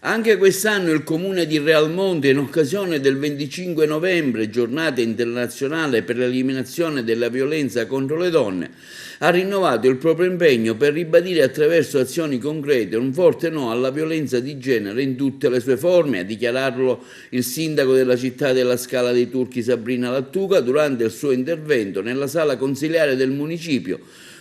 Anche quest'anno il Comune di Realmonte, in occasione del 25 novembre, giornata internazionale per l'eliminazione della violenza contro le donne, ha rinnovato il proprio impegno per ribadire attraverso azioni concrete un forte no alla violenza di genere in tutte le sue forme, a dichiararlo il sindaco della città della Scala dei Turchi Sabrina Lattuca durante il suo intervento nella sala consiliare del municipio,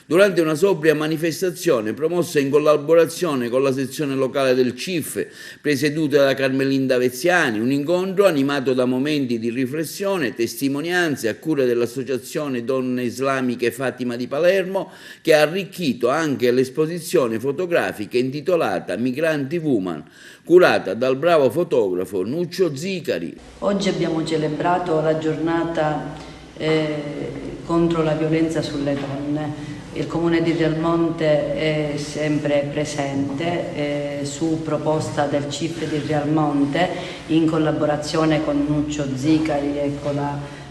durante una sobria manifestazione promossa in collaborazione con la sezione locale del CIF, presieduta da Carmelinda Veziani, un incontro animato da momenti di riflessione, testimonianze a cura dell'Associazione Donne Islamiche Fatima di Palermo, che ha arricchito anche l'esposizione fotografica intitolata Migranti Woman, curata dal bravo fotografo Nuccio Zicari. Oggi abbiamo celebrato la giornata contro la violenza sulle donne. Il Comune di Realmonte è sempre presente su proposta del CIF di Realmonte, in collaborazione con Nuccio Zicari e con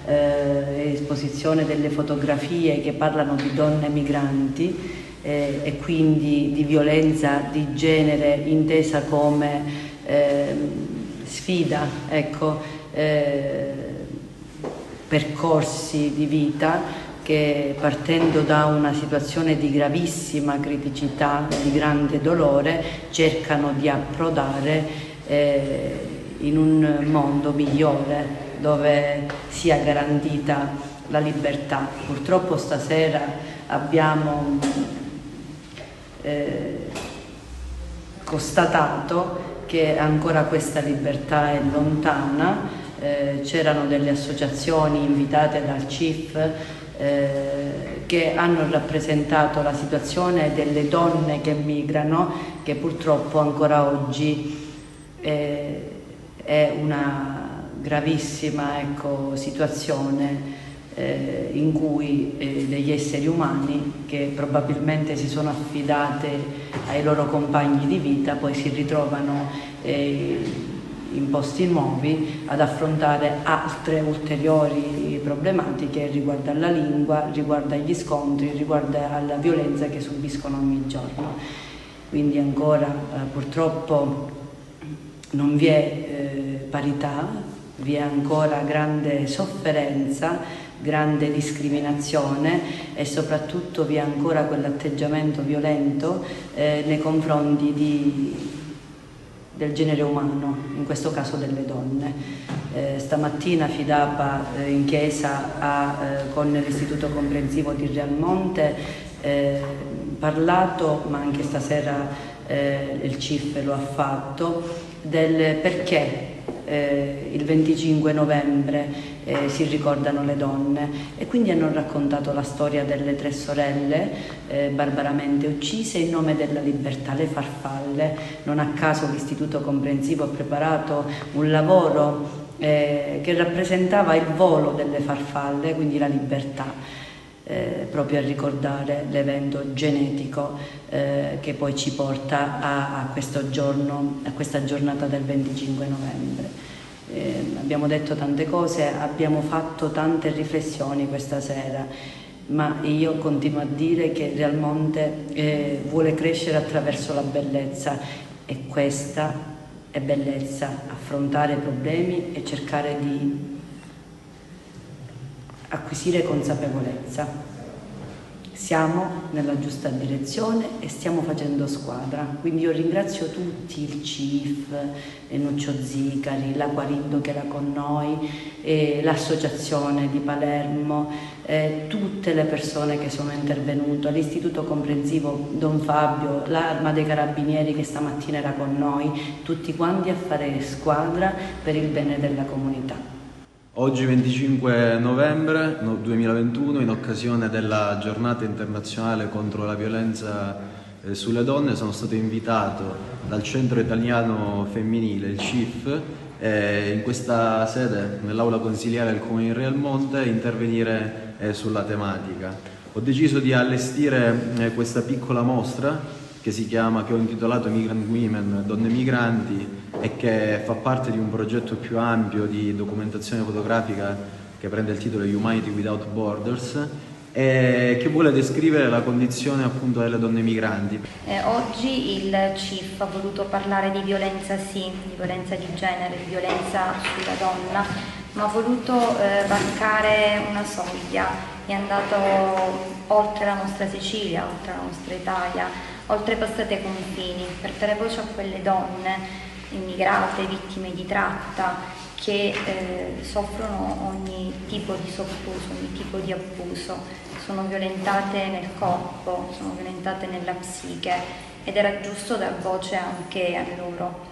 l'esposizione delle fotografie che parlano di donne migranti e quindi di violenza di genere intesa come sfida, ecco, percorsi di vita che partendo da una situazione di gravissima criticità, di grande dolore, cercano di approdare in un mondo migliore dove sia garantita la libertà. Purtroppo stasera abbiamo constatato che ancora questa libertà è lontana. C'erano delle associazioni invitate dal CIF che hanno rappresentato la situazione delle donne che migrano, che purtroppo ancora oggi è una gravissima, ecco, situazione in cui degli esseri umani che probabilmente si sono affidate ai loro compagni di vita poi si ritrovano in posti nuovi ad affrontare altre ulteriori problematiche riguardo alla lingua, riguardo agli scontri, riguardo alla violenza che subiscono ogni giorno. Quindi ancora purtroppo non vi è parità, vi è ancora grande sofferenza, grande discriminazione e soprattutto vi è ancora quell'atteggiamento violento nei confronti del genere umano, in questo caso delle donne. Stamattina Fidapa in chiesa con l'Istituto Comprensivo di Realmonte parlato, ma anche stasera il CIF lo ha fatto, del perché il 25 novembre si ricordano le donne e quindi hanno raccontato la storia delle tre sorelle barbaramente uccise in nome della libertà, le farfalle. Non a caso l'Istituto Comprensivo ha preparato un lavoro che rappresentava il volo delle farfalle, quindi la libertà. Proprio a ricordare l'evento genetico che poi ci porta a questo giorno, a questa giornata del 25 novembre. Abbiamo detto tante cose, abbiamo fatto tante riflessioni questa sera, ma io continuo a dire che Realmonte vuole crescere attraverso la bellezza e questa è bellezza, affrontare problemi e cercare di acquisire consapevolezza. Siamo nella giusta direzione e stiamo facendo squadra, quindi io ringrazio tutti, il CIF, Nuccio Zicari, la Quarindo che era con noi, l'associazione di Palermo, tutte le persone che sono intervenute, l'Istituto Comprensivo Don Fabio, l'Arma dei Carabinieri che stamattina era con noi, tutti quanti a fare squadra per il bene della comunità. Oggi 25 novembre 2021, in occasione della giornata internazionale contro la violenza sulle donne, sono stato invitato dal Centro Italiano Femminile, il CIF, in questa sede, nell'aula consiliare del Comune di Realmonte, intervenire sulla tematica. Ho deciso di allestire questa piccola mostra che ho intitolato Migrant Women, Donne Migranti, e che fa parte di un progetto più ampio di documentazione fotografica che prende il titolo Humanity Without Borders, che vuole descrivere la condizione appunto delle donne migranti. Oggi il CIF ha voluto parlare di violenza sì, di violenza di genere, di violenza sulla donna, ma ha voluto varcare una soglia, è andato oltre la nostra Sicilia, oltre la nostra Italia, oltrepassate i confini, per dare voce a quelle donne immigrate, vittime di tratta, che soffrono ogni tipo di sopruso, ogni tipo di abuso, sono violentate nel corpo, sono violentate nella psiche ed era giusto dar voce anche a loro.